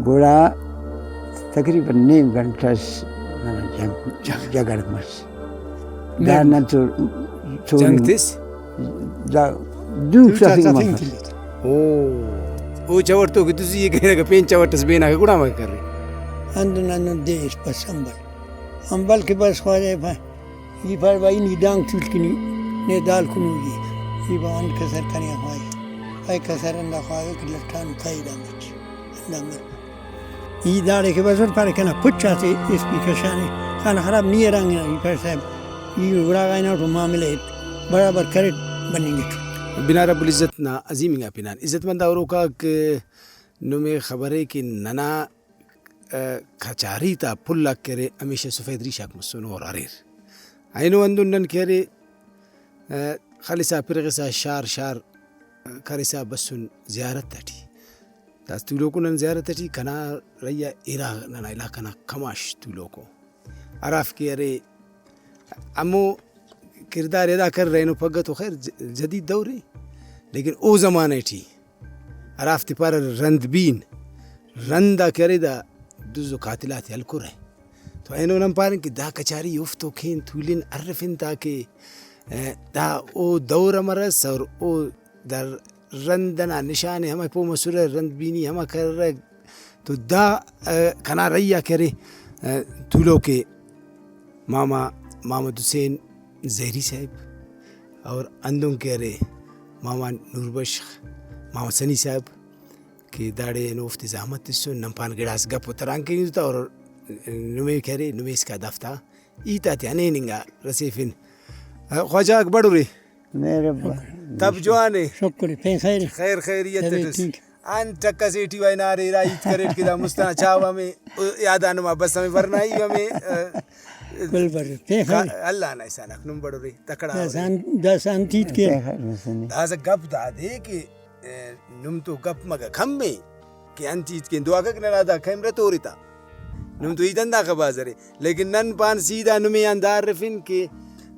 گوڑا تقریباً نیم گھنٹہ جگڑ مس دارنا تو جنگ تس دو شافنگ مس او چور تو کسی یہ کہنے کا پین چورتس بینا کا گڑا مگر کر رہے اندن اندن دیش بس امبل کے بس خواجہ بھائی یہ پر بھائی نی ڈانگ چوٹ کنی نے دال کنو یہ بان کسر کنی خواجہ اے کسر اندہ خواجہ کہ لٹان کھائی دانگچ اندہ مر یہ داڑے کے بس پر کنا پچھا سے اس کی کشانے کھانا خراب نہیں رنگنا یہ پر صاحب یہ بڑا گائنا تو معاملے برابر کرے بنیں گے بنا رب العزت نا عظیم گا پینان عزت مند اورو کا کہ نمے خبرے کہ ننا کھچاری تا پلا کرے ہمیشہ سفید ریشاک مسون اور اریر اینو اندن نن کرے خالصا پرغسا شار کرسا بسن زیارت تٹی داس تولوکو نن زیارت تٹی کنا ریا ایرا ننا علاقہ نا کماش تولوکو عراف کے ارے امو کردار ادا کر رہے نو پگہ تو خیر جدید دور ہے لیکن او زمانے ٹھی عرافت پر رند بین رندا کرے دا دزو قاتلات الکر ہے تو اینو نم پارن کہ دا کچاری افتو کھین تولین عرفن تاکہ دا او دور مرس اور او در رندنا نشانے ہمیں پو مسور رند بینی ہمیں کر رہے تو دا کنا ریا کرے تولو کے ماما محمد حسین زہری صاحب اور اندوں کے ارے ماما نور بخش ماما سنی صاحب کہ داڑے نوفت زحمت سو نمپان گڑاس گپ تران کے نہیں اور نمے کرے نمے اس کا دفتہ ایتا تیانے ننگا رسیفن خواجہ اکبر رے میرے تب جوانے شکر خیر خیریت ان ٹکا سیٹی وای نارے رائت کریٹ کدا مستنا چاوا میں یادان ما بس ہمیں ورنائی ہمیں بل بر اللہ نہ سانک نم بڑو رے تکڑا داسان تیت کے داس گپ دا دے کہ نم تو گپ مگا کھم میں کہ انتیت کے دعا کا نہ دا کیمرہ تو رتا نم تو ایدن دا خبازرے لیکن نن پان سیدھا نمی اندار رفن کہ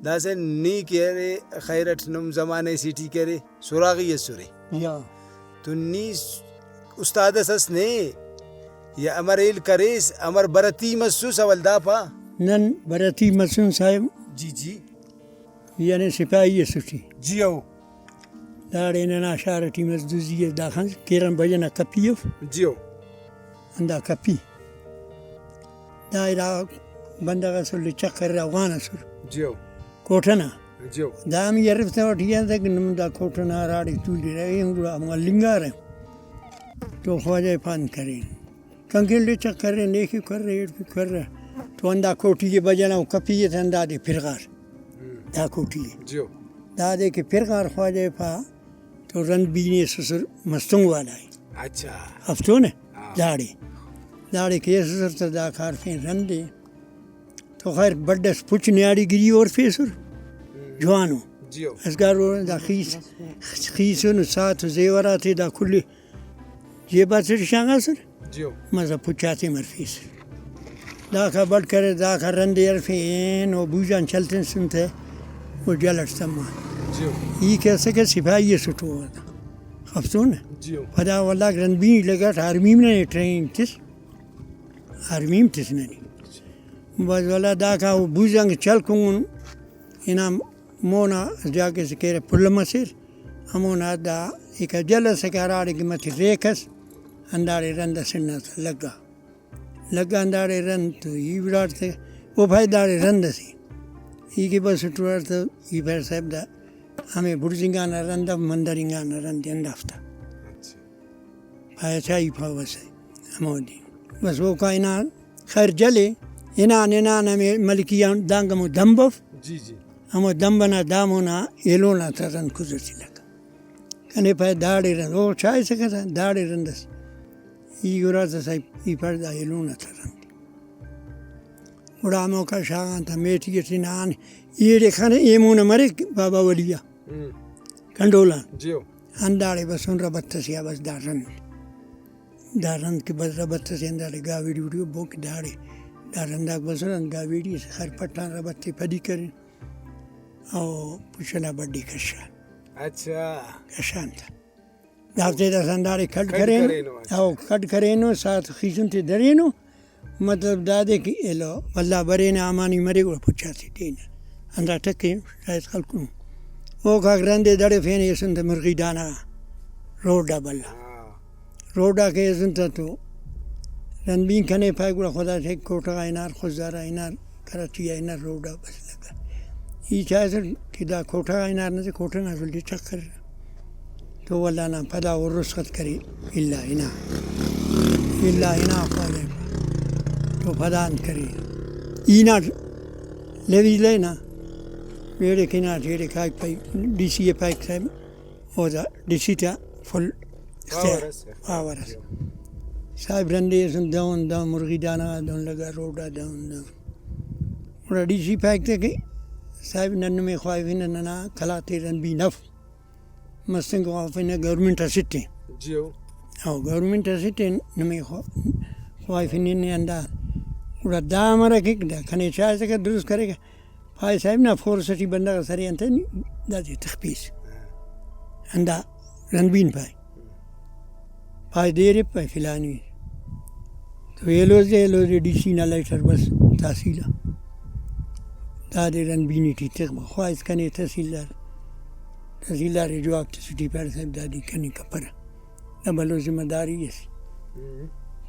داس نی کرے خیرت نم زمانے سیٹی کرے سراغی سورے یا تو نی استاد اس نے یا امر ایل کریس امر برتی مسو سوال دا پا نن برتی مسون صاحب جی یعنی سپاہی سٹھی جی او داڑے ننا شارٹی مزدوزی داخل کیرن بجنا کپیف جی او اندا کپی دائرہ بندہ سل چکر افغان سر جی او کوٹھنا جی او دام یرفت وٹیا تک نمدا کوٹھنا راڑی تولی رہے گڑا لنگا رہے تو خواجہ پان کریں کنکل چکر رہے نیکی کر رہے کر رہے تو اندا کوٹھی کے بجنا کپیت اندا دے پھرغار دا کوٹھی جی او دا دے کے پھرغار خواجہ پا تو رند بینے سسر مستنگ والا ہے اچھا ہفتوں نے داڑے کے سسر تا دا کار فین رند دے تو خیر بڑس پچ نیاڑی گری اور فیسر جوانو جی او اسگارو دا خیسن ساتھ زیورات دا کلی یہ بات سے شانگا سر جی او مزہ پچاتے مرفیس دا کا بڑھ کر دا کا رند یرفین و بوجان چلتے سنتے وہ جلٹ سمان جی او یہ کیسے کہ سپاہی سٹو ہوتا خفتون جی او پدا واللہ رند بین لگا ہرمیم نے ٹرین تس ہرمیم تس نہیں بس والا دا کا وہ بوجان چل کون انام مونا جا کے سکے پل مسیر ہمونا دا ایک جل سکاراڑے کی مت ریکس انداڑے رند سننا لگا انداڑے رند تو یہ بڑھار تھے وہ بھائی داڑے رند سی یہ کے بس ٹوڑ تو یہ بھائی صاحب دا ہمیں برزنگانا رند مندرنگانا رند اندافتہ بھائی چاہی پھا بس ہے ہمودی بس وہ کائنات خیر جلے انان ہمیں ملکیان دانگمو دمبف جی ہمو دمبنا دامونا ایلونا تا رند کزرسی لگا کنے پای داڑے رند وہ چاہی سکتا تھا داڑے رندس یہ گرا تا صاحب یہ پردہ ایلونا تا رند اڑا موقع شاگان تا میٹھی کسی نان یہ دیکھانے ایمون مرے بابا ولیہ کنڈولان جی او انداڑے بس ان ربط سیا بس دارند کے بس ربط سے انداڑے گاویڈی ویڈیو بوک داڑے دارنداک بس رند گاویڈی سے خیر پٹان ربط تی پڑی کریں او پوچھنا بڑی کشان اچھا کشان تھا دافتے دا سندارے کھڈ کرینو او کھڈ کرینو ساتھ خیسن تے درینو مطلب دادے کی ایلو واللہ برین آمانی مرے گوڑا پچاسی تین اندرا ٹکے شاید خلقوں او کھاک رندے دڑے فین یسن تا مرغی دانا روڈا بلا روڈا کے یسن تا تو رنبین کھنے پائے گوڑا خدا سے کوٹا اینار خزارا اینار کراچی اینار روڈا بس لگا یہ چاہے سر کہ دا کوٹا اینار نہ سے کوٹا نہ سلٹی چکر تو واللہ نا پدا و رسخت کری اللہ اینا خواہے تو پدان کری اینا لیوی لینا ویڑے کنا ویڑے کھاک پائی ڈی سی پائک صاحب او دا ڈی سی تا فل آورس صاحب رندے سن دون مرغی دانا دون لگا روڈا دون اور ڈی سی پائک تے کہ صاحب نن میں خواہی ننا کھلاتے رن بھی نف مستنگ خواہی گورنمنٹ اسٹے او گورنمنٹ اسٹے نمی خواہی نے اندار اور دا ہمارا کک دا کھنے چاہ سکا درست کرے گا پائے صاحب نا فورسٹی بندہ کا سری انتا نہیں دا دی تخپیس اندہ رنبین پائے دے رے پائے فلانی تو ایلوز ڈی سی نا لائٹر بس تحصیلہ دا دے رنبینی ٹی تخبہ خواہش کنے تحصیلدار جواب تسٹی پیر صاحب دادی کنی کپر نبلو ذمہ داری ہے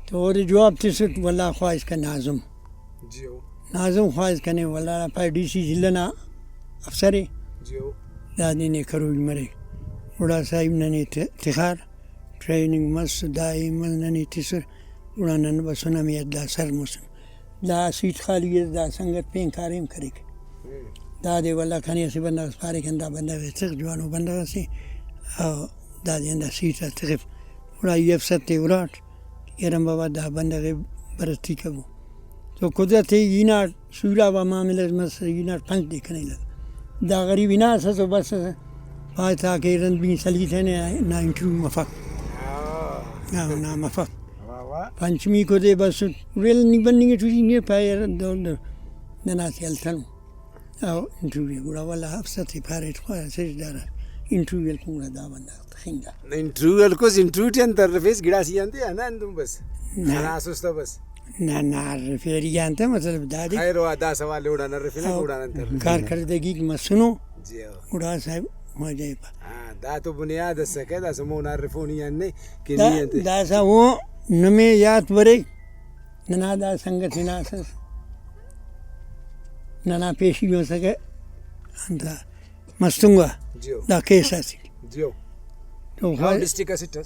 تو اور جواب تسٹ واللہ خواہش کا ناظم خواہش کنے واللہ پائے ڈی سی ضلع افسرے دادی نے کروج مرے اڑا صاحب ننے تخار ٹریننگ مس دائی مل ننے تسر اڑا نن بسنا میں دا سر مسن دا سیٹ خالی ہے دا سنگت پین کاریم کرے گا دادے واللہ کھنے سے بندہ اس پارے کھندا بندہ تک جوانو بندہ سے دادے اندہ سیٹا تقف اڑا یف ستے اراٹ یرم بابا دا بندہ برستی کبو تو قدرت ینا سورا و معاملہ مس ینا پنچ دیکھنے لگا دا غریب نا سسو بس پائے تھا کہ رند بین سلی تھے نا انٹرویو مفق نا مفق پنچمی کو دے بس ریل نہیں بننی گے چوزی نہیں پائے ننا سی التنو او انٹرویو گوڑا والا افسر تھی پھارے خواہ سجدارا انٹرویو کو گوڑا دا بندہ خیندہ انٹرویو کو انٹرویو ٹین تر رفیس گڑا سی جانتے ہیں نا اندم بس نا سوستا بس نا رفیری جانتا مطلب دادی خیر ہوا دا سوال اڑانا رفینا اڑانا تر کارکردگی کی مسنو گوڑا صاحب ہو جائے پا دا تو بنیاد سکے دا سمون عرفونی آنے کنی دا سا وہ نمے یاد برے ننا دا سنگتی ناسس ننا پیشی ہو سکے انتا مستنگا دا کیسا سی تو ڈسٹرکٹ اسسٹنٹ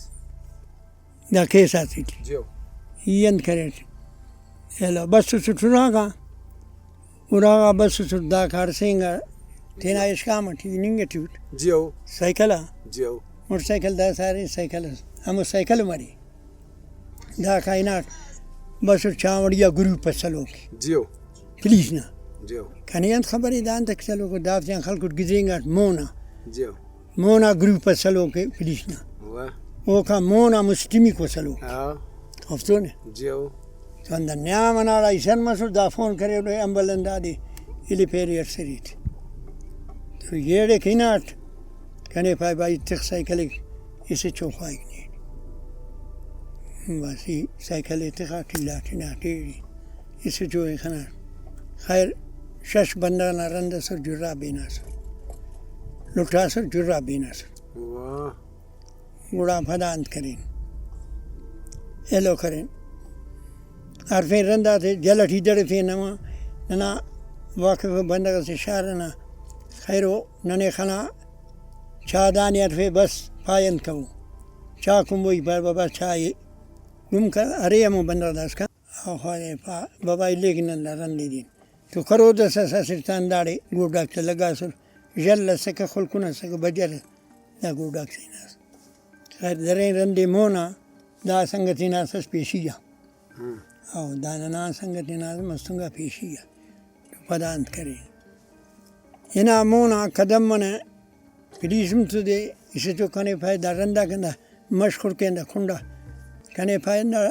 دا کیسا سی این کرے ایلو بس سٹھراغا اراغا بس سٹھ دا کار سینگا تینا اشکام ٹھیک ٹھیک سائیکلا موٹر سائیکل دا سارے سائیکل ہم سائیکل ماری دا کائنات بس چاوڑیا گروپ چلو پلیز نا کھنیان خبر دان تک چلو کو داف جان خلق گزریں گا مونا گروپ چلو کے پلیز نا وہ کا مونا مسٹمی کو چلو ہفتوں نے تو اندر نیا مناڑا ایسان مسو دا فون کرے رہے امبلن دادی الی پیری ارسریت تو یہ رے کیناٹ کہنے پائے بھائی تک سائیکل اسے چوخوائی نہیں باسی سائیکل اتخا ٹھیلا ٹھینا ٹھیری اسے جو ہے کھنا خیر شش بندہ نا رندہ سر جرہ بینا سر لٹھا سر جرہ بینا سر گوڑا پھدانت کریں ایلو کریں عرفیں رندہ تھے جلٹھی دڑے تھے ننا واقف بندہ سے شارنا خیرو ننے خنا چادانی عرفیں بس پائن کبو چاکم وہی پر بابا چاہیے گم کر ارے ہمو بندہ داس کا خواہے بابا لیکن اللہ رندی دین تو کرو دسا سرطان داڑے گو ڈاکٹر لگا سر جل سکا خلقنا سکا بجر دا گو ڈاکٹر ناس خیر دریں رندے مونا دا سنگتی ناسس پیشی جا او دانا سنگتی ناس مستنگا پیشی جا تو پدانت کریں ینا مونا قدم منا پلیسم تو دے اسے تو کنے پائے دا رندہ کندہ مشخور کندہ کھنڈا کنے پائے دا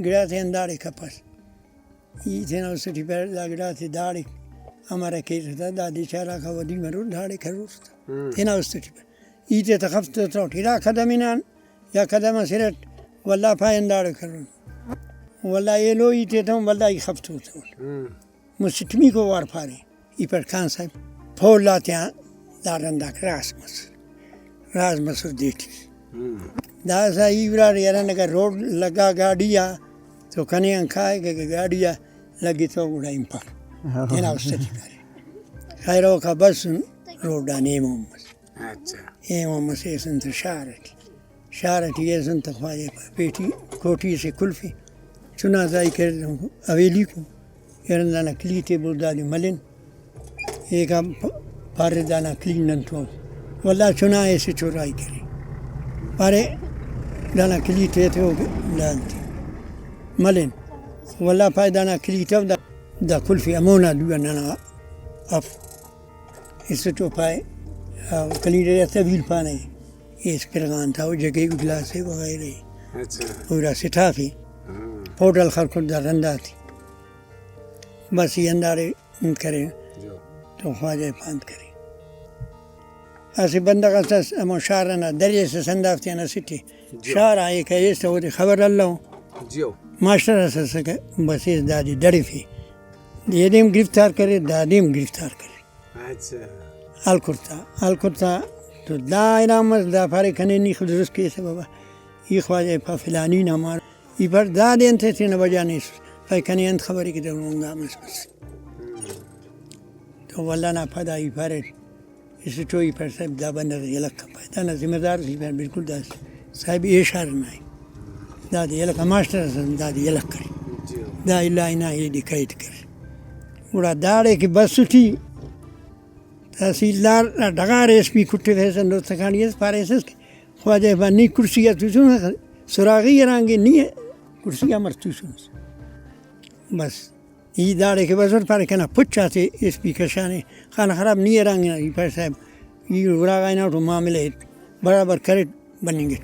گڑا تھے انداڑے کپس یہ تھے نا اس سے ٹھیپر دا گڑا تھے داڑے ہمارا کیس تھا دادی چارا کا ودی مرور داڑے کھروس تھا تھے نا اس سے ٹھیپر یہ تھے تخفت تو ٹھیرا قدمینان یا قدم سرت والله پایندار کرن والله ایلوی تیتم والله خفتو تو مستمی کو وار پاری ای پر خان صاحب پھول لاتے ہیں دارندا راز مسر دیٹھی دا سا ایورا یارن اگر روڈ لگا گاڑیا تو کنے کھائے کہ گاڑیا لگی تو اڑائیں پر دینا اس سے خیروں کا بس روڈ آنے محمد اچھا اے محمد سے سنت شارٹی یہ سنت خواجہ بیٹی کوٹھی سے کلفی چنا ضائع کر حویلی کو یرندانہ کلی ٹیبل دالی ملن ایک پارے دانہ کلین نن تو واللہ چنا ایسے چورائی کرے پارے دانہ کلی تے ہو لانتی ملن واللہ پائے دانہ کلی تب دا کلفی امونا دو نانا اف اس سے تو پائے کلی رہا طویل پانے اس کرغان تھا وہ جگہ گلاس ہے وغیرہ پورا سٹھافی پوٹل خرخود دا رندہ تھی بس یہ اندارے کریں تو خواجہ پاند کریں ایسے بندہ کا سس اما شارنا درجے سے سندافتی نا سٹی شار آئے کہ یہ تو خبر اللہ ماسٹر سس کہ بس اس دادی ڈری تھی یہ دیم گرفتار کرے دادیم گرفتار کرے الکرتا تو دا ارامت دا پارے کھنے نہیں خود رس کے سے بابا یہ خواجہ پا فلانی نہ مار یہ پر دا دین تھے نہ بجا نہیں پھر کھنے انت خبری کی دروں گا مس تو واللہ نہ پدا یہ پارے اس تو یہ پر صاحب دا بندہ یہ لکھا پائے دا ذمہ دار سی پر بالکل دا صاحب یہ شار نہ دا یہ لکھا ماسٹر دا یہ لکھ کرے دا اللہ نہ یہ دکھائیت کرے بڑا داڑے کی بس تھی تحصیلدار ڈگار ایس پی کھٹے تھے سن دوست کھانی اس پارے سے خواجہ بانی کرسیاں تو سن سراغی رانگے نہیں ہے کرسیاں مرتو سن بس یہ داڑے کے بس پارے کہنا پچھا تھے ایس پی کشانے خانہ خراب نہیں رانگے نا یہ پر صاحب یہ راغائی نا تو معاملے برابر کرے بنیں گے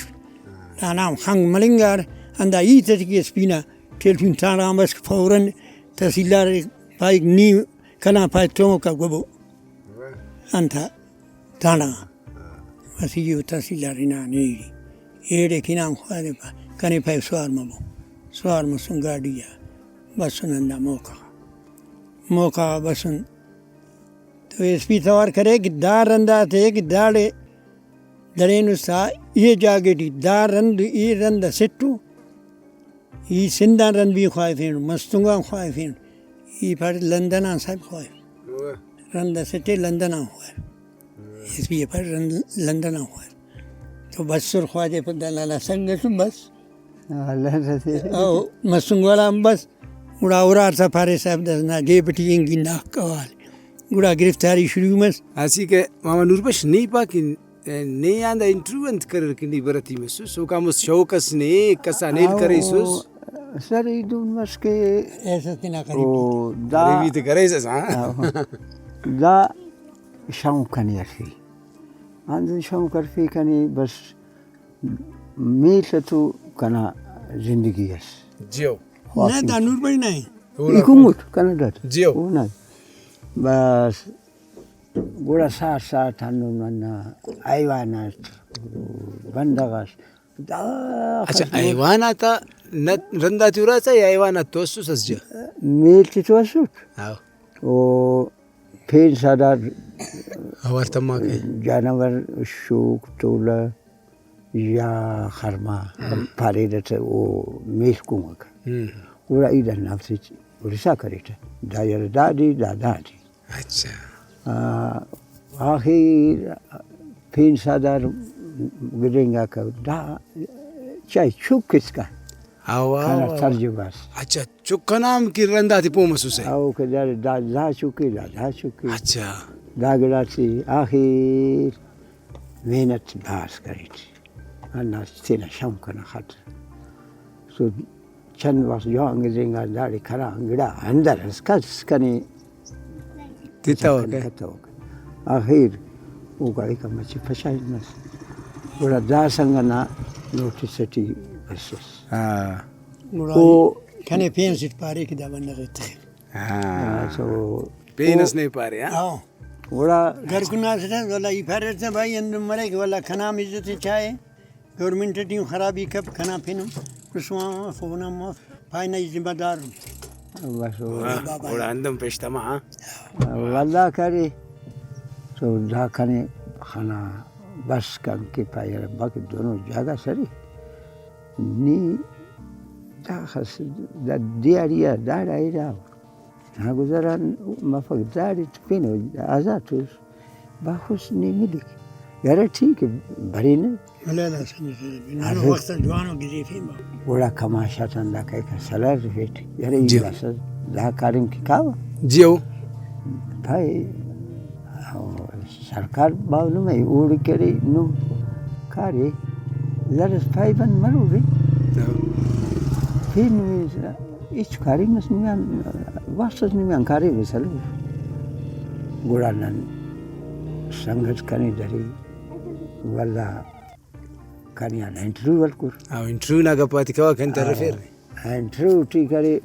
تو نام خنگ ملنگار اندہ یہ تھے کہ ایس پی نا ٹیلفین تانا بس فوراً تحصیلدار پائک نی کنا پائے تو کا گبو انتھا تانا بس یہ تحصیلدار نا نہیں ایڑے کی نام خواہدے پا کنے پائے سوار مسن گاڑیا بسن اندہ موقع بسن تو ایس پی توار کرے کہ دار رندہ تھے کہ داڑے درین اسا یہ جاگے ٹی دار رند یہ رند سٹو یہ سندان رند بھی خواہ فین مستنگا خواہ فین یہ پر لندنا صاحب خواہ رند سٹے لندنا خواہ اس بھی یہ پر لندنا خواہ تو بس سر خواجہ پر دلالا سنگسو بس مستنگوالا بس گڑا اورار سا پارے صاحب دسنا گے بٹی انگی ناک کوال گڑا گرفتاری شروع مس اسی کہ ماما نوربش نہیں پا کہ نہیں آندہ انٹروونت کرر کنی برتی میں سو کامس شوکس نے کسا نیل کرے سوس سر ایدون مس کے ایسا تینا قریب دا قریبی تے کرے سا دا شوق کنی ارفی آندن شوق ارفی کنی بس میل تو کنا زندگی اس جیو نہ دا نور بھائی نہیں ایکوموٹ کنا دات جیو بس گوڑا ساتھ ہنو منا ایوانات بندغاش اچھا ایوانات رندہ تیورا تا یا ایوانات توسو سس جا میلتی توسوت او پھین سادار ہوار تماک ہے جانور شوک تولا یا خرما پارے دتا او میل کونگا گوڑا ایدن نفسی رسا کریتا دایر دادی دادی اچھا آخر پھین سادار گرنگا کا دا چاہی چوک کس کا کھانا ترجمہ اچھا چکا نام کی رندہ تھی پو مسوس ہے او کہ دا چوکی دا چوکی اچھا دا گلا سی آخر محنت باس کری تھی انا سینا شام کنا خاطر سو چند وقت جو انگرنگا داری کھرا انگڑا اندر اس کنی تیتا ہوگا آخر وہ گاڑی کا مچی پھشائی نس گوڑا دا سنگنا نوٹی سٹی بسس وہ کھنے پین سٹ پارے کی دا بندہ رہتا ہے سو پینس نہیں پارے ہاں گوڑا گھر کنا سٹا والا یہ پھر رہتا بھائی اندر مرے کہ والا کھنام عزت چاہے گورنمنٹ ٹیم خرابی کب کھانا پھینم کسواں فونم فائنل ذمہ دار بس ولا عندهم في اجتماع والله كاري تو دا كان خنا بس كان كفاية ربك دونو جاگا سري ني دا خس دا دياريا دا رايدا نا گزاران ما فق داري تفينو آزاتوس باخوش ني ملك يارا ٹھیک ہے بھری نے لا لا سنجي وقت جوانو گزي فيما ولا كما شاتن دا كاي سلار فيت يارا يباس دا كارم کی کاوا جيو بھائی سرکار باولو میں اوڑ کرے نو کارے زرس فائبن مرو بھی پھر نو اچ کاری مس نیان واسس نیان کاری بسلو گوڑانن سنگت کنی دری ولا کنیا انٹرویو ولکور او انترو ناگا پاتی کوا كنت رفير انٹرویو ٹی کرے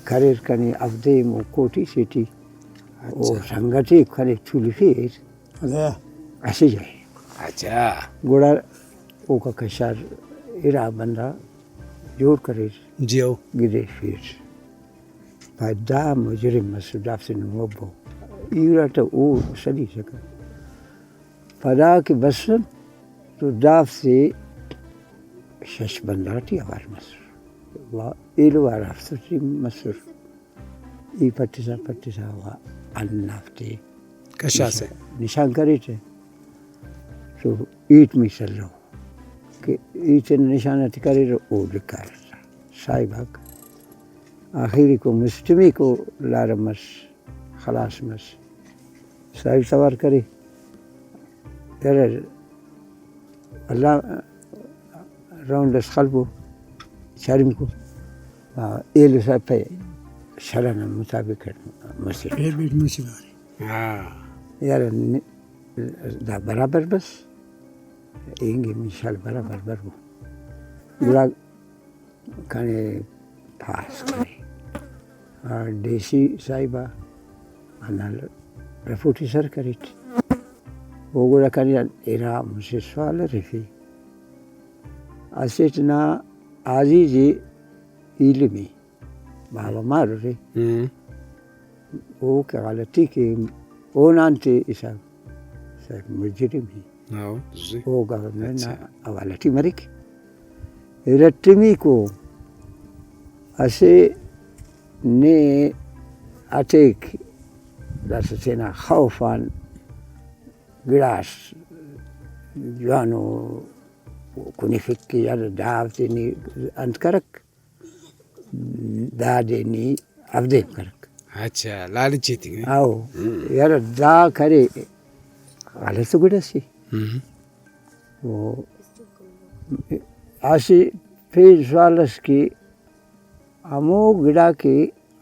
کاریر کنی افدے مو کوٹی سیٹی او سنگتی کنی چولی فیر ایسے جائے اچھا گوڑا او کا کشار ارا بندہ جوڑ کرے جيو گرے فیر فدا مجرم مسوداف سے نموبو ایرا تا او سلی سکا فدا کی بسن تو داف سے شش بندہ تی آوار مصر و ایلو عرفتو تی مصر ای پتیسا و النافتی كشا سے نشان کرے تھے تو ایٹ میں چل رہا کہ ایٹ نشانت کرے رہا او لکھا رہا صاحبہ آخری کو مستمی کو لارمس خلاص مس صاحب سوار کرے یار اللہ راؤنڈس خلبو شرم کو ایلو صاحب پہ شرن مطابق مسجد پھر بھی مسئلہ یار دا برابر بس اینگے مثال برابر برو گوڑا کھانے پاس کرے اور دیسی صاحبہ انال رفوٹی سر کرے وہ گوڑا کھانے ایرا مجھے سوال رفی اسیتنا آجی جی علمی بابا مارو رے وہ کیا غلطی کہ وہ نانتے ایسا مجرم ہی وہ گورنمنٹ حوالتی مرک رتمی کو اسے نے اتیک دس سینا خوفان گراس جوانو کنی فکی یار دعوتی نی انت کرک دادے نی افدیم کرک اچھا لالچی تھی آو یار دا کرے غلط گڑا سی وہ آسی پھر سوالس کی امو گڑا کے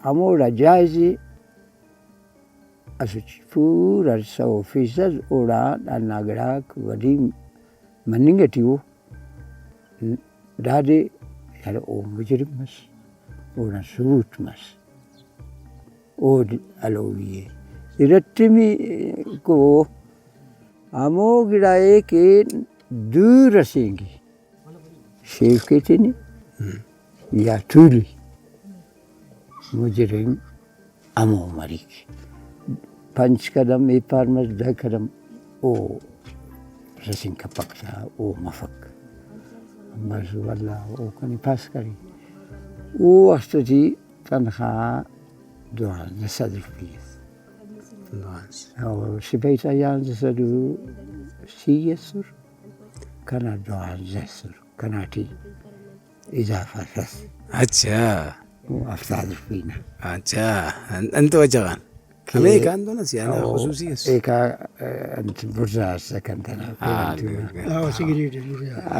امو رجائزی اسچ پورا 100% اوڑا دانا گڑا ودی مننگٹیو دادے یار او مجرم مس اوڑا ثبوت مس او الویے رتمی کو امو گڑائے کے دور رسیں گی شیف کہتے نہیں یا تولی مجرم امو مری پنچ قدم ای پارمس 10 قدم او رسیں کا پکتا او مفق بس واللہ او کنی پاس کری او وقت جی تنخواہ 12 پیس اور سپیتا یان سدو سیسر کنا 12 کناٹی اضافہ بس اچھا افضل فينا انت وجغان امريكا عندنا سيانة خصوصية ايكا انت برزاز سكنتنا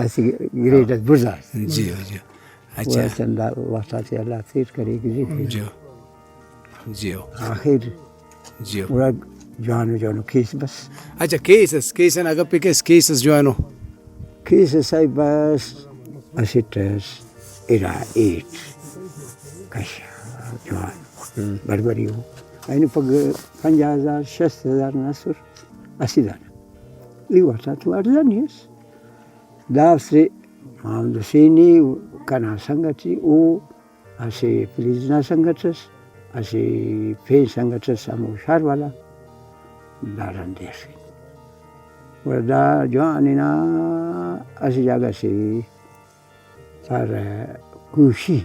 سيجريد برزاز جيو اچھا وسندا وقتات الله خير کرے گی جيو آخر جيو ورا جوانو كيس بس اچھا كيس انا اگا پکس كيسس جوانو كيس ساي بس اسيتس الى 8 كشا جوان بربريو أين فوق 50,000 60,000 نصر أسيدان لي وقتات واردانيس دافسي محمد حسيني كان سنغتي او اسي فليزنا سنغتس اسي في سنغتس امو شاروالا دارن ديسي ودا جوانينا اسي جاغسي صار كوشي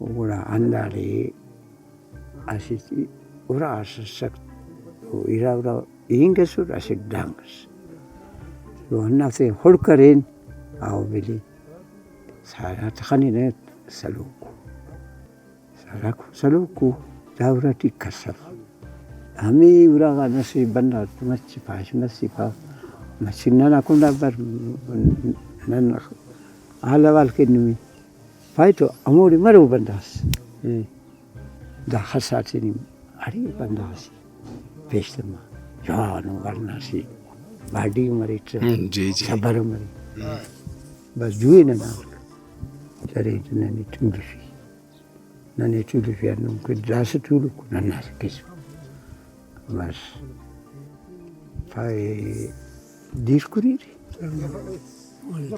ولا عندالي اسي ورا اسك ويرا إنجسور أشيك دانجس. وهنا في خلقرين أو بلي سارات خنينات سلوكو دورتي كسر. أمي وراغا نسي بنا تمشي باش مسي با مسي نانا كنا بر نان على والكنمي فايتو أموري مرو بنداس. دا خساتني أري بنداس. پیشتما جوانو ورناسی باڈی مری صبر مری بس جوئی نہ چرے نانی تولفی انم کو دراس تولو کو ناس کس بس فاي دیر کری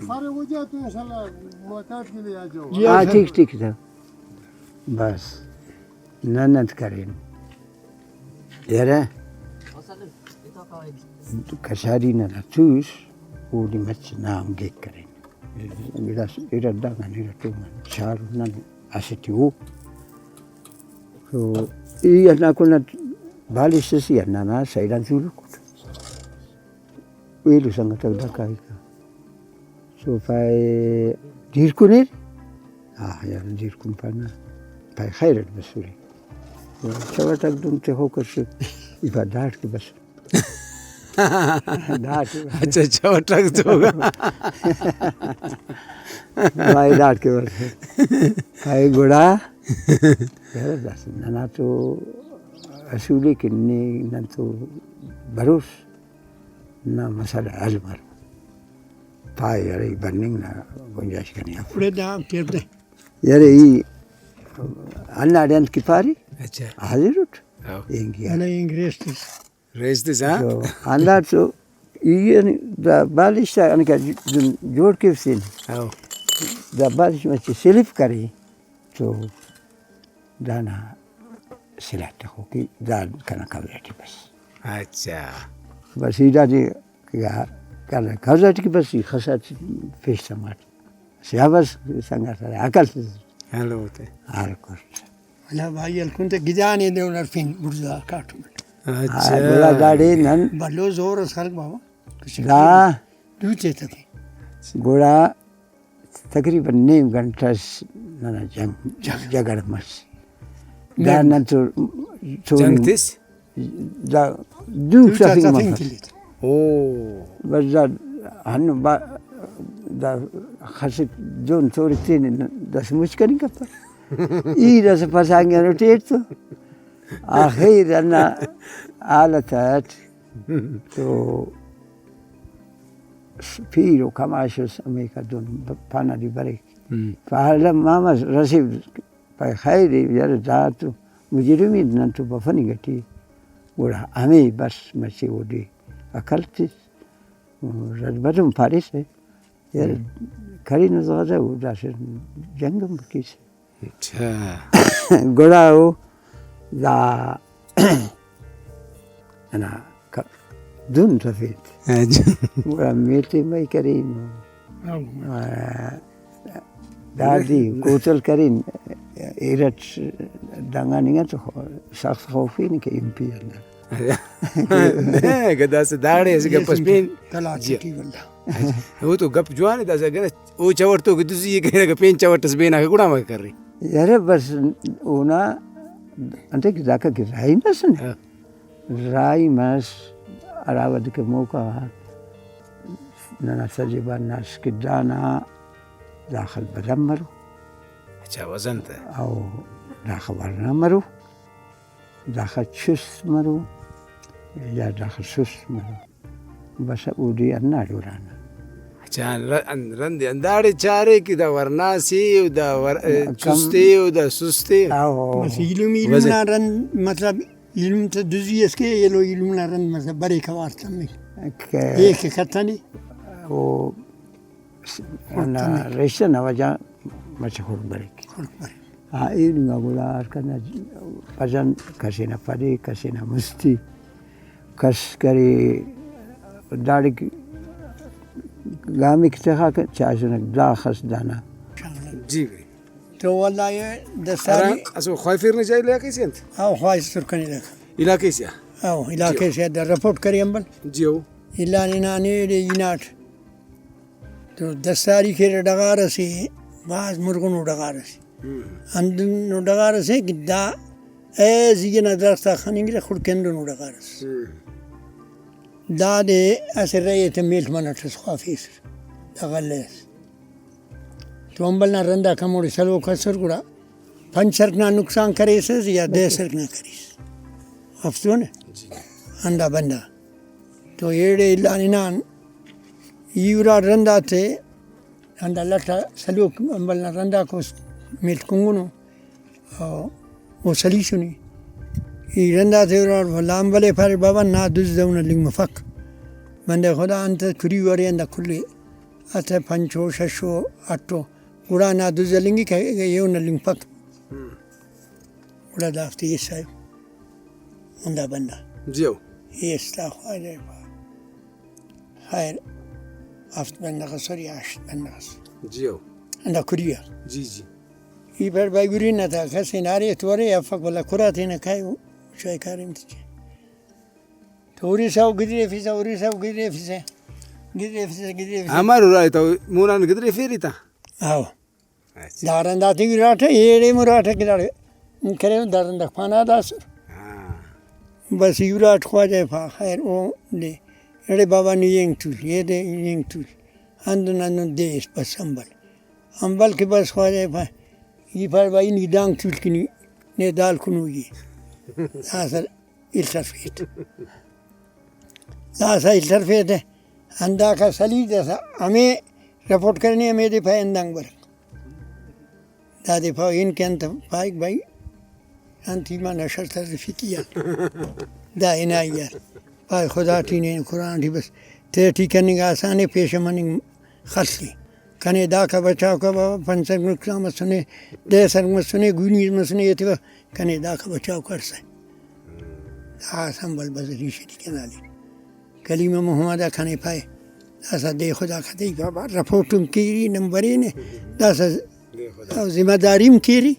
فارغ ہو جائے تو انشاءاللہ ملاقات کے لیے آ جاؤ. ٹھیک تھا بس ننت کریں یار كشاري نلاتوش ودي ماتش نام جيك كرين بلاش إيراد توما شهر نان أشتيو so أنا كنا باليسسي أنا سيدان شو لكود ويلو سانغ تقدر كايكا so فاي دير كونير يا دير كومبانا فاي خير بسوري شو تقدم تهوكش إفادات كبس اچھا اچھا وہ ٹرک تو ہوگا بھائی ڈاٹ کے بس بھائی گوڑا نہ تو اصولی کنی نہ تو بروس نہ مسئلہ حل مر پائے یار برننگ نہ گنجائش کرنی آپ یار یہ اللہ ڈینس کی پاری اچھا حاضر اٹھ انگریز ریس ہاں اللہ تو یہ بالش کا جوڑ کے سین دا بالش میں سلپ کرے تو دانا سلاتا ہو کہ دان کنا کاوریٹی بس اچھا بس یہ دی کنا کاوریٹی کی بس خسات پیش سمات سیابس سنگا سارے عقل سے ہلو ہوتے ہر کچھ لا بھائی الکنت گجانی دے انر فین برزا کاٹو اچھا گولا داڑی نن بلو زور خلق بابا لا دوتے تھے گولا تقریباً نیم گھنٹہ نانا جگڑ مس دا نتو جنگ تیس دا دو سفینگ مفر اوه بس دا هنو دا خسک جون توری تین دا سموش کنی کپر ای دا سپاسانگی انو تیرتو آخیر انا آلتات تو پیرو کماشوس امریکا دون پانا دی بریک فهلا ماما رسيب باي خيري يرداتو مجرمين نانتو بفني غتي ولا امي بس ماشي ودي اكلت رد بدم باريس يا كارين زغزا وداش جنگم بكيس اچھا غلاو لا انا دون تفيت ورميتي ما يكرين دادي كوتل كرين إيرت دعانينga تو شخص خوفين كإمبي نه كذا سداري إذا كبس بين تلاقي والله هو تو قب جوان إذا سأقول أو شاور تو كدوسي كذا كبين شاور تسبينا كقولا ما كرري يا رب بس أنا أنت كذا كراي مسن راي مس أراود كموكا نانا سجبا ناس كدانا داخل بدمرو اچھا وزن تھا أو داخل برنامرو داخل شس مرو يا داخل شس مرو بس أودي أنا دورانا اچھا رندی انداڑے چارے کی دا ورناسی و دا چستی و دا سستی بس علم نارن مطلب علم تدوزی اس کے یہ لو علم نارن مطلب بڑے کوار تم ایک کتنی وہ رشتہ نوجا مشہور بریک این گولا کنا پجن کسی نہ پڑی کسی نہ مستی کس کری داڑی گامی کی تخا چاہے نہ دا خس دانا جی تو والله یہ دستاری اسو خوافیر نے جائے کیسے انت او خواہش سرکنی لکھ علاقے سے او علاقے سے در رپورٹ کری امبل جیو الا نانی یناٹ تو دستاری کے ڈگار سے بعض مرغن ڈگار سے اندن ڈگار سے کہ دا اے زینا درستا خنینگ خود کندن ڈگار سے دا دے اسے رہے تھے میل منٹس خافیس دغلس تو امبلنا رندا کموڑی سلو کسر گڑا پنچر نہ نقصان کرے سے یا دے سر نہ کریس افسون انڈا بندہ تو ایڑے لانان یورا رندا تھے انڈا لٹا سلو امبلنا رندا کو میل کنگنو وہ سلی سنی ای رندا تھے اور لام بلے پھر بابا نا دز دون لنگ مفق بندے خدا انت کری وری اندا کھلی اتھے پنچو ششو اٹو گڑا نا دز لنگی کہ یہ نہ لنگ پک گڑا دافتی یہ صاحب اندا بندہ جیو یہ استا خواجہ خیر افت بندہ خسر یا عشت بندہ خسر جیو اندا کریا جی جی یہ پر بائی گری نہ تھا کسی ناری توری افق والا کرا تھی نہ کھائے وہ شوئے کاریم تھی تو اوری ساو گدری فیسا اوری ساو گدری فیسا گدری فیسا گدری فیسا ہمارو رائے تو مونان گدری فیری تا آو دارن داتی گی راٹھا یہ مراٹھا کی دارے کرے دارن دا پانا دا سر بس یورات خواجہ پا خیر او دے اڑے بابا نے ینگ تول یہ دے ینگ تول اندن اندن دے اس بس امبل کے بس خواجہ پا یہ پر بائی نی دانگ تول کنی نے دال کنو یہ آسر الترفیت آسا الترفیت ہے اندہ کا سلی جیسا ہمیں رپورٹ کرنی ہمیں دے پائے اندانگ برک دادے پاو ان کے انت پائک بھائی انتی ما نشر ترفی کیا دا انائیار پائے خدا ٹینے قرآن ٹھی بس تیٹھی کرنے کا آسانے پیش مننگ خلصی کنے دا کا بچاو کا بابا پنسر نقصان مسنے دے سر مسنے گونی مسنے یہ تھی کنے دا کا بچاو کر سائے آسان بل بزری شدی کنالی کلیم محمدہ کھنے پائے داسا دے خدا کھتے بابا رپورٹم کیری نمبری نے داسا ذمہ داریم کیری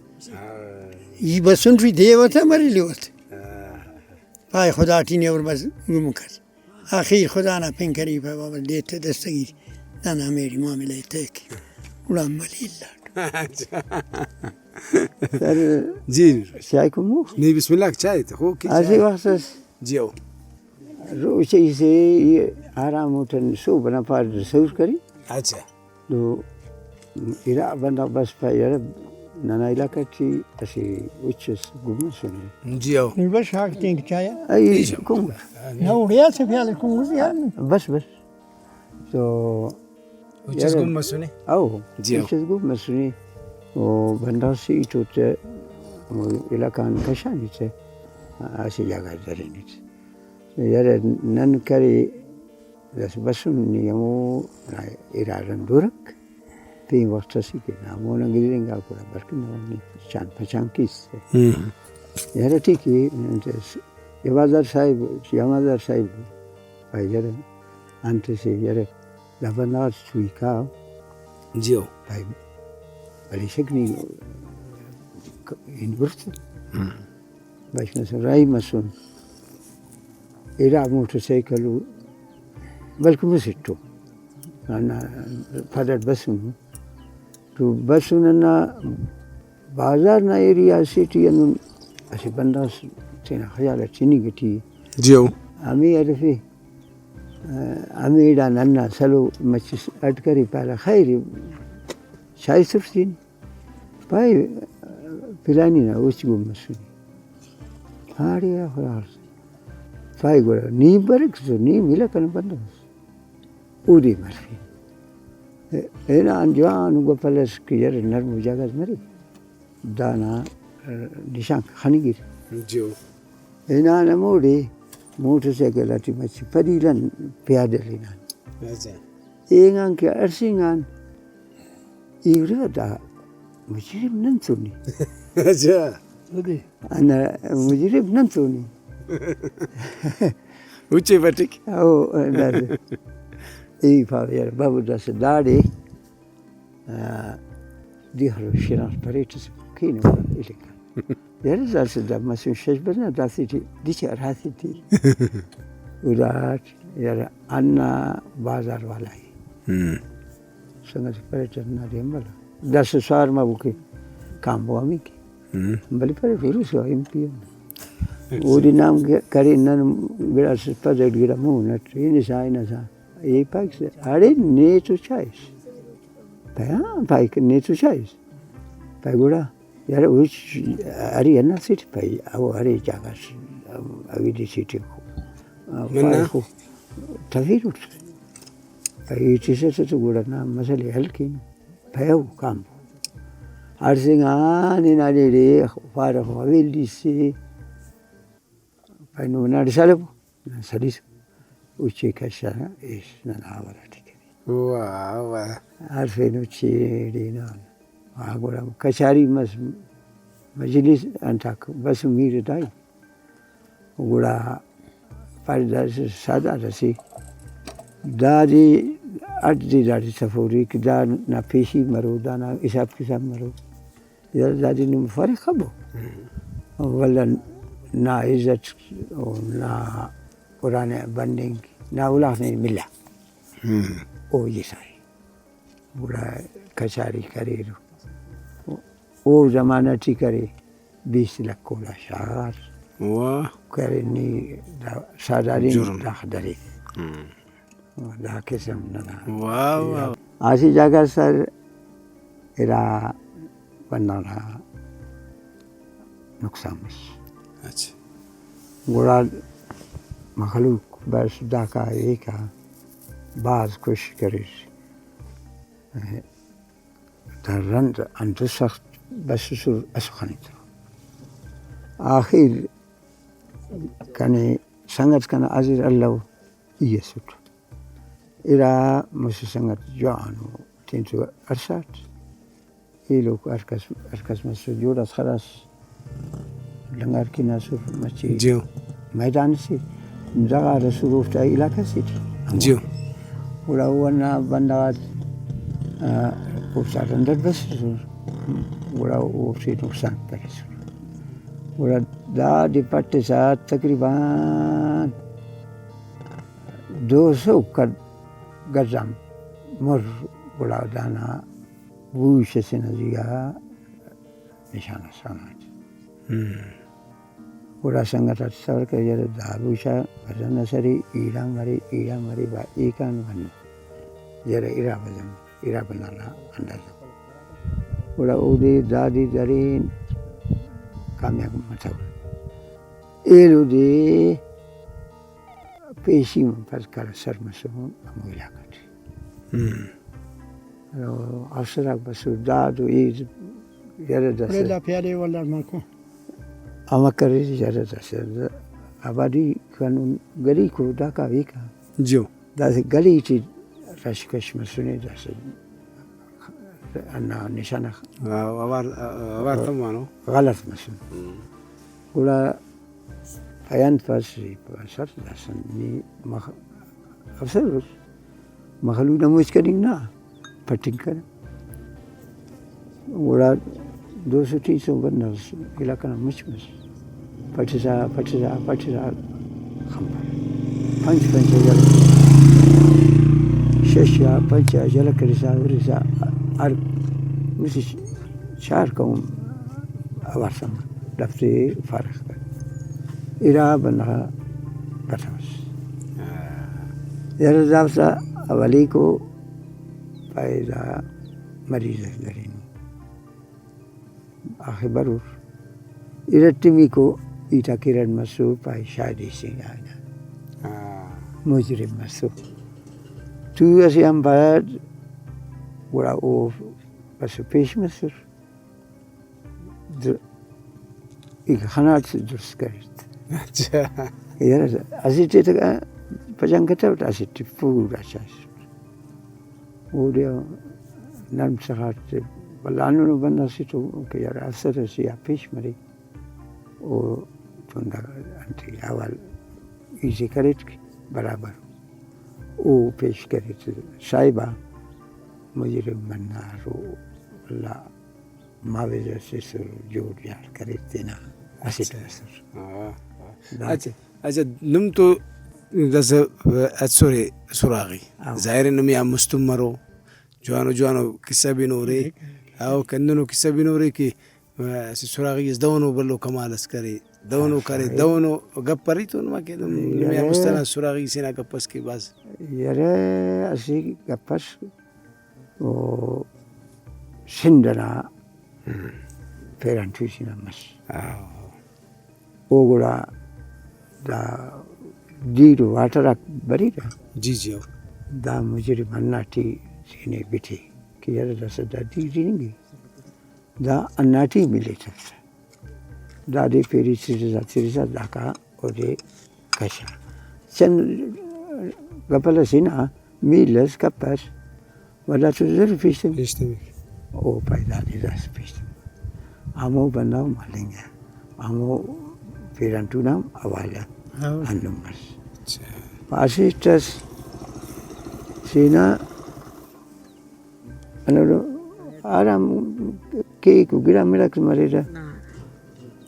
یہ بسن ری دے ہوتا مری لے ہوتا پائے خدا ٹینے اور بس گم کر آخیر خدا نہ پین کری پائے بابا دیتے دستگیر نانا میری معاملہ تیک غلام ولی اللہ سر جی چائے کو مو نہیں بسم اللہ چائے تو ہو کی آجی وقت جیو روچے سے یہ آرام ہوتا سو بنا پار سور کری اچھا تو ایرا بندہ بس پا یار نانا علاقہ چی اسی اچھس گمہ سنے جیو بس حاکتے ہیں کہ چاہیا ای کون نہ اڑیا سے پیالے کون گیا بس بس تو اچھس گم مسنے او جیو اچھس گمہ سنے وہ بندہ سی توتے علاقہ کشانی سے اسی جگہ درینی سے یار نن کری دس بسون نیمو ایران دورک تین وقت سی کہ نامونا گیریں گا پورا برکن نوانی چان پچان کیس سے یار ٹھیک ہے یوازار صاحب بھائی یار انت سے یار لبنار سوئی کا جیو بھائی بڑی شکنی یونیورسٹی بھائی میں رائی مسون ایرا موٹر سائیکل بلکہ مسٹو فادر بسون تو بسون نا بازار نا ایریا سیٹی انو اسی بندہ تینا خیال چینی گٹی جیو امی عرفی امی ایڈا ننا سلو مچس اٹکری پہلا خیری شای سرسین پای پلانی نا اوچ گو مسونی ہاڑیا خیال پای گوڑا نیم برک سو نیم ملا کن بندہ اودی مرفی اینا انجوان گو پلس کی یر نرمو جاگز مری دانا نشان خانی گیر جیو اینا نموڑی موٹر سائیکل آتی مچی پریلن پیادر لینان اچھا Eegaan kee arsiingaan dhiirota mujrim nan tuni. Acha. Ana mujrim nan tuni. Uche batik. Oh, that. If I were Babu does a daddy, dear Shiran Paritus, Kino, Ilika. There is also the Masun Sheshbana, that's it, Ditcher has it. Udat, Anna Bazar Walai. Sangat Paritan Nadimbala. That's a Sarma Buki, Kamboamiki. Balipari Virus or Impian. Udinam Karinan Viras Padre Giramun, in his Aina. Apex, I didn't need to chase. Pike need to chase. Pagura, which Ariana city pay our Arijagas, Avidi city. Tavirut. It is such a good name, Masali Helkin, Pau Camp. I sing on in a day, far of Avildi sea. I know not Salabo, Sadis. Uchi Kashana is Nanavarati. Wow. Arfenuchi Dinan. Agora Kashari must Majilis Antak Basumir die. Ugura Paridas Sadasi. Daddy Addi Daddy Safurik, Dan Napishi Marudana, Isapkisam Maru. Daddy Numfarikabo. Well, na is that na. Purane banding na ulah ni mila. Oh yes I. Bura kachari kariru. Oh zamana tikari 20 lakh kola shahar. Wow. Kare ni sadarin dahdari. Da kesam nana. Wow. Asi jaga sar era banana nuksamus. Acha. Bura مخلوق بس داکا ایکا باز کش crash در رند انت سخت بس سر اسخانی تر آخر کنی سنگت کنه عزیز الله ایسوت ایرا مش سنگت جانو تینتو ارشاد ایلو ارکس مسجود از خلاص لنگر کی ناسوف مچی جو میدان سی زغا رسولوف تا علاقه سیت جو ولا وانا بندات وصار عندك بس ولا وصيت نقصان بس ولا دا دي بات ساعات تقريبا 200 قدام مر ولا دانا وش سنزيها نشان سنات ولا سنگت تصور كجر دابوشا بدن سري إيران مري با إيكان من جر إيرا بدن إيرا بنانا أندر ولا أودي دادي دارين كاميا متول إلو دي بيشيم فذكر سر مسوم أمويلا كتي لو أسرع بس دادو إيد جر دس ولا بيالي ولا ماكو أما كريز جرى تسر أبادي كانوا غري كودا كافيكا جو ده غري تي رشكش مسوني ده أنا نشانة أبار ثمانو غلط مسون ولا أيان فاسي بسر ده سني مخ أفسر مخلونا مشكلين بتنكر ولا 200-300 بنرس إلى كنا مش فتشا خمر پنج جل ششا پنجا جل كريسا أر مش شهر كم أورسم دفتي فارغ إلى بنها بتمس يرزافسا أوليكو فإذا مريض درين آخر برور إرتميكو إتاكيرن مسو باي شادي سينانا مجرم مسو تو أسيام بعد ولا أوف بس بيش مسر إيه خنات درس كريت يا أزيد تك بجان كتبت أزيد فوق أساس ودي نرم سخات بلانو بنا سيتو كيار أثر سيا بيش مري و توندا أنتي أول إيزي كريتك برابر و بيش كريت سايبا مجرم منارو لا ما بيجي سيسر جود يار كريتنا أسيت أسر. أجد نمتو دس أتسوري سراغي زائر نمي مستمرو جوانو كسبي نوري أو كننو كسبي نوري كي سراغي يزدونو بلو كمال اسكري دونو كاري دونو غبريتو ما كده نمي مستنا سراغي سينا غبس كي باز يرى أسي غبس و سندنا فيران تويسينا مس وغلا دا ديرو واتراك بريدا جي دا مجري مناتي سيني بيتي كي يرى دا سدا ديرينجي دا أناتي ميليتا دا دي فيري سيريزا داكا ودي كشا سن قبل سينا ميلس كبس ولا تزر فيشتم او بايدا دي داس فيشتم أمو بناو مالينجا أمو فيرانتونام أوالا أنمس فاسيستس سينا أنا أرام كيك وغيرا ملك مريرا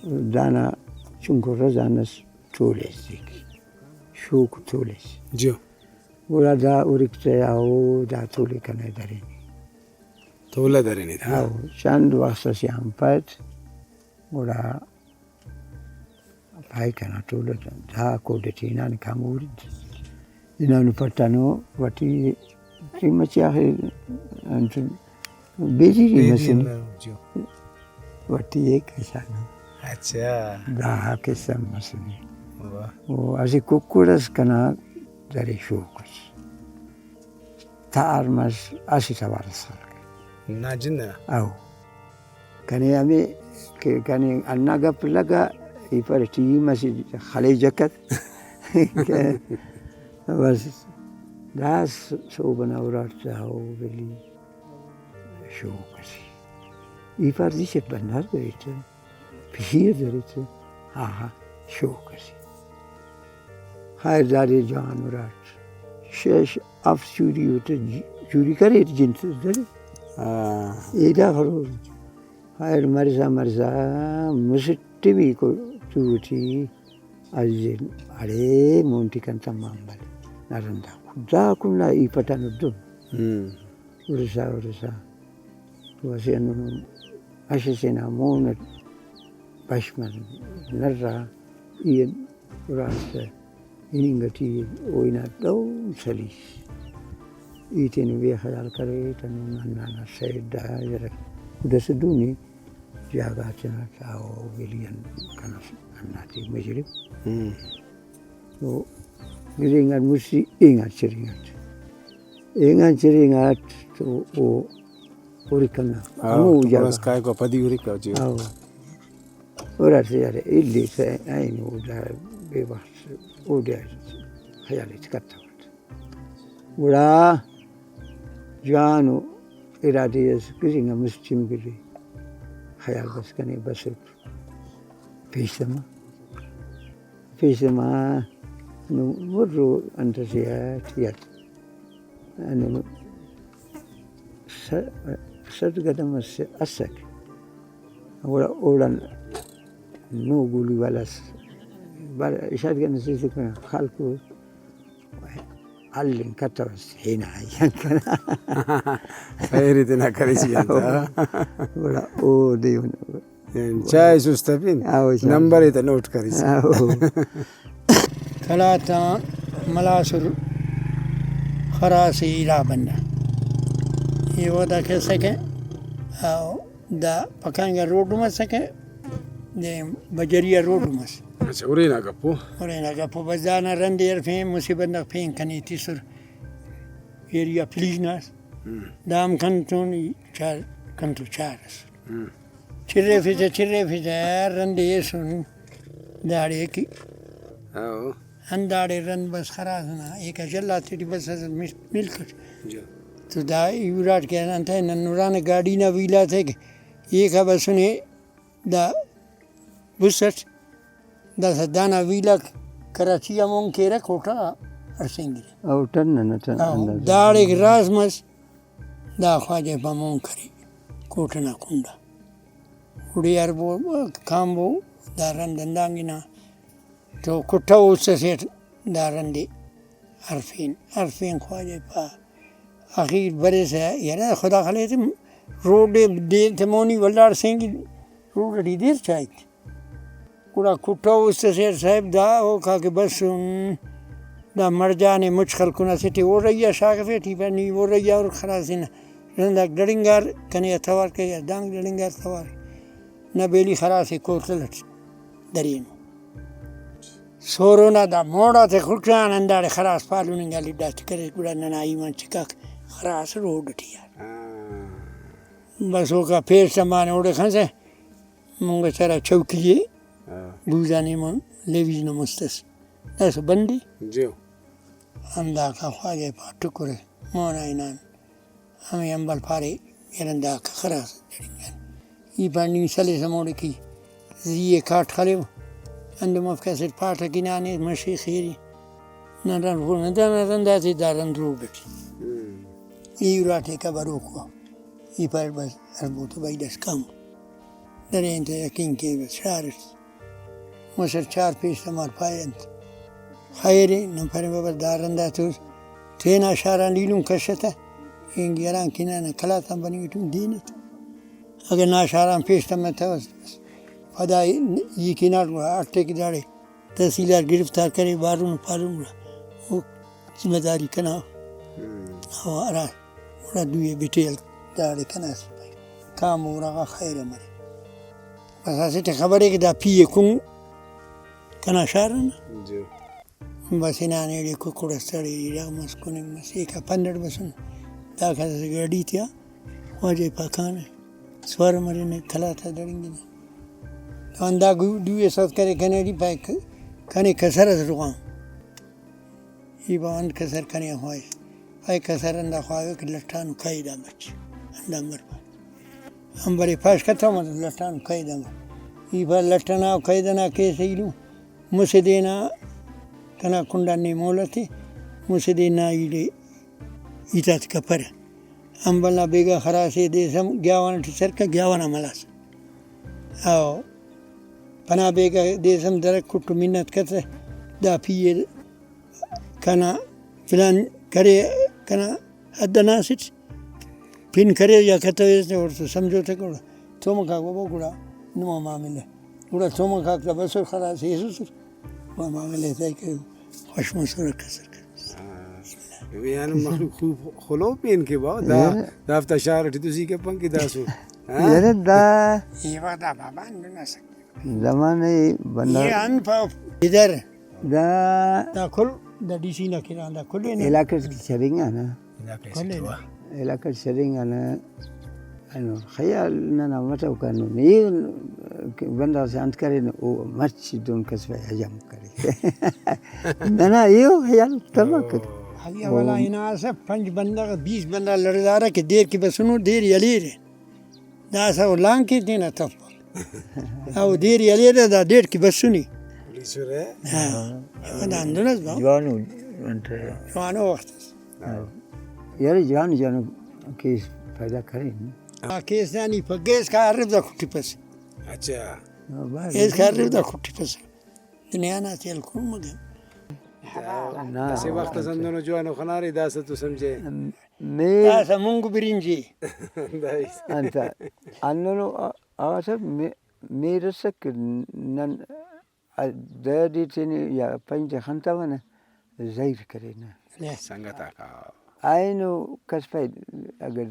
دانا شنكورا دانس توليس شوك توليس جو ولا دا أوريكتا أو دا تولي كان داريني تولا داريني أو شاند واسطة سيام فات ولا باي كان تولا دا كودتينا نكامورد إنا نفتانو واتي ريمتي آخر أنت بيجي ريمسين واتي كشانا اچھا دا كسم مسني وأزي كوكورس كنا داري شوكس تارمس أسي تبارسال ناجنا أو كان يامي كان أنا قبل لقى يفرتي مسي خلي جكت بس داس صوبنا ورارتها وبلي شوكسي يفرتي شت بنار دريته بشير دريته ها شوكسي هاي داري جان ورارت شش أف جوري وت جوري كريت جنس دري إيدا خلول هاي مرزا مستبي كو توتي أجل عليه مونتي كان تمام بال نارندا دا كنا يفتن الدم ورسا وسينو أشيسنا مون باشمن نرى ين راس إنغتي وينا دو سليس إيتين بيه خيال كريه تنو نانا سيدا يرك ودسدوني جاغاتنا كاو بليان كانس أناتي مجرب Giringan mesti ingat ceringat. Ingat ceringat tu urikan. Kamu jaga. Orang sekarang kau padi urik kau je. Orang saya ini saya ini udah bebas, udah khayal kata. Udah janu iradias giringan mesti mengiri. Khayal bas kani basuk. Pisama. نمر أنتزياتيات أنا قدم أسك أولا نقول ولاس إشاد كان نسيتك خالكو علم كتبس هنا يمكن فيرتنا كريسي أنت ولا أو ديون شاي سوستبين نمبر يتنوت كريسي ثلاثة ملاسر خراسي إلى بنا يودا كسكة أو دا بكانغ رود مسكة ده بجريا رود مس أورينا كابو بزانا رندير فين مصيبة فين كني تيسر إيريا بليجناس دام كنتون كنتو شارس چرے فيجا رنديسون داريكي أو انداڑے رن بس خراسنا ایک جلا تیری بس ملک تو دا وراٹ کہنا تھا ننوران گاڑی نہ ویلا تھے کہ یہ کا بس نے دا بسٹ دا سدانا ویلا کراچی امون کے رکھ ہوتا ارسنگی او ٹن داڑ ایک راز مس دا خواجہ پامون کری کوٹنا کنڈا اڑی اربو کام بو دارن دندانگی نا تو کٹھا اس سے دارن دی عرفین خواجہ پا اخیر برے سے یعنی خدا خلے تھے روڈ دیر تھمونی ولار سنگی روڈ ڈی دیر چاہی تھی کڑا کٹھا اس سے صاحب دا ہو کھا کہ بس دا مر جانے مجھ خلقنا سیٹی وہ رہیا شاک فیٹی پہنی وہ رہیا اور خراسینا رندہ ڈڑنگار کنے اتوار کے یا دانگ ڈڑنگار اتوار نہ بیلی خراسی کوٹ لٹ درین سورونا دا موڑا تے خلقان اندار خراس پالو نگالی دا چکرے کڑا ننائی من چکاک خراس روڈ ٹھیا بس وہ کا پھر سمانے اوڑے کھن سے مونگا چرا چوکیے بوزانی من لیویز نمستس ایسا بندی جیو امدا کا خواجہ پا ٹکرے مونا اینان ہمیں امبل پارے یرندا کا خراس درنگان یہ پانڈی سلے سموڑے کی زیے کاٹ خلیو اندو مفکسر پاٹا کی نانے مشی خیری نران فون ندان داتی دارن رو بیٹی یہ راتے کا بروکوا یہ پر بس اربو تو بائی دس کم درین تا یقین کے بس شارس مصر 4 پیش تمار پائنت خیری نمپر بابا دارن داتو تینا شاران لیلون کشتا اینگی اران کنانا کلاتا بنی تو دینت اگر ناشاران پیش تمتا بس پدا یہ کنار آٹے کی داڑے تحصیلدار گرفتار کرے بارون پالوں گا وہ ذمہ داری کنا ہوا ارا بڑا دوئے بیٹیل داڑے کنا سپائی کام ہو رہا خیر ہمارے بس ایسے تے خبر ہے کہ دا پیے کن کنا شارن بس انانے لے کو کڑستڑی را مسکنے مسیکا 15 بسن دا کھا سے گاڑی تیا واجہ پاکانے سوار مرے نے کھلا تھا دڑنگی نے اندا دوئے ساتھ کرے کنے دی پائے کنے کسر از روان یہ باند کسر کنے ہوئے پائے کسر اندہ خواہے کہ لٹھانو کئی دا بچ اندہ مر پائے ہم بڑے پاش کتا ہوں لٹھانو کئی دا مر یہ با لٹھانا کئی دا کیسے ہی لوں مسے دینا کنا کنڈانے مولا تھے مسے دینا ایتا تکا پر ہم بلنا بیگا خراسے دے سم گیاوانا ٹھسر کا گیاوانا ملاس آو پناہ بیگا دیسم درک کٹو منت کرتے دا پیے کنا فلان کرے کنا ادنا سٹ پھن کرے یا کہتا ویسے اور تو سمجھو تھے کڑا توما کھاک بابا کڑا نما معاملہ کڑا توما کھاک تا بسر خلاص ایسو سر وہ معاملہ تھا کہ خوش مسور کسر کر یعنی مخلوق خوب خلو پین کے بعد دافتا شارٹی تسی کے پنکی داسو یعنی دا یہ وقتا بابا اندو نہ سکتے زمانے بندہ یہ ان پا ادھر دا کل دا ڈی سی نہ کران دا کلے نے علاقہ کی شرینگا نا کلے نے علاقہ شرینگا نا انو خیال نانا متو کنو نہیں بندہ سے انت کرے نا او مرچ دون کسبہ حجم کرے نانا یہ خیال تبا کرے حالی اولا اینا سا 5 بندہ 20 بندہ لڑدارا کہ دیر کی بسنو دیر یلی رہے دا سا لانگ کی دینا تفا او دیر یلی رہے دا دیر کی بسنی پولیس رہے ہاں دا اندونس با جوانو وقت یعنی جوانو کیس پیدا کریں کیس نانی پا گیس کا عرب دا کھٹی پس اچھا گیس کا عرب دا کھٹی پس دنیا نا تیل کن مگم اسی وقت سندونو جوانو خناری داسا تو سمجھے دا سا منگو برینجی انتا انونو آسا میرسک نن دادی تینی یا پنج خانتا وانا زیر کرے نا سنگتا کا اینو کسپای اگر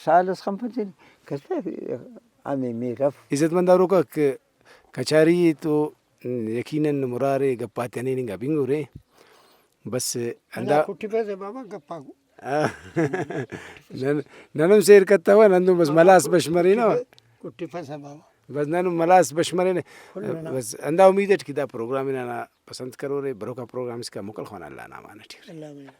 سالس خمپتی کسپای آمی میرف عزت منداروں کا کچاری تو یقیناً مرارے گپاتے نہیں گا بنگو رے بس اندہ کھٹی پس بابا گپا ننم سیر کرتا ہوا نندو بس ملاس بشمری نا کھٹی پس بابا بس ننم ملاس بشمری نے بس اندہ امید ہے کہ دا پروگرام انہاں پسند کرو رے برو کا پروگرام اس کا مکل خوانا اللہ نامانا ٹھیک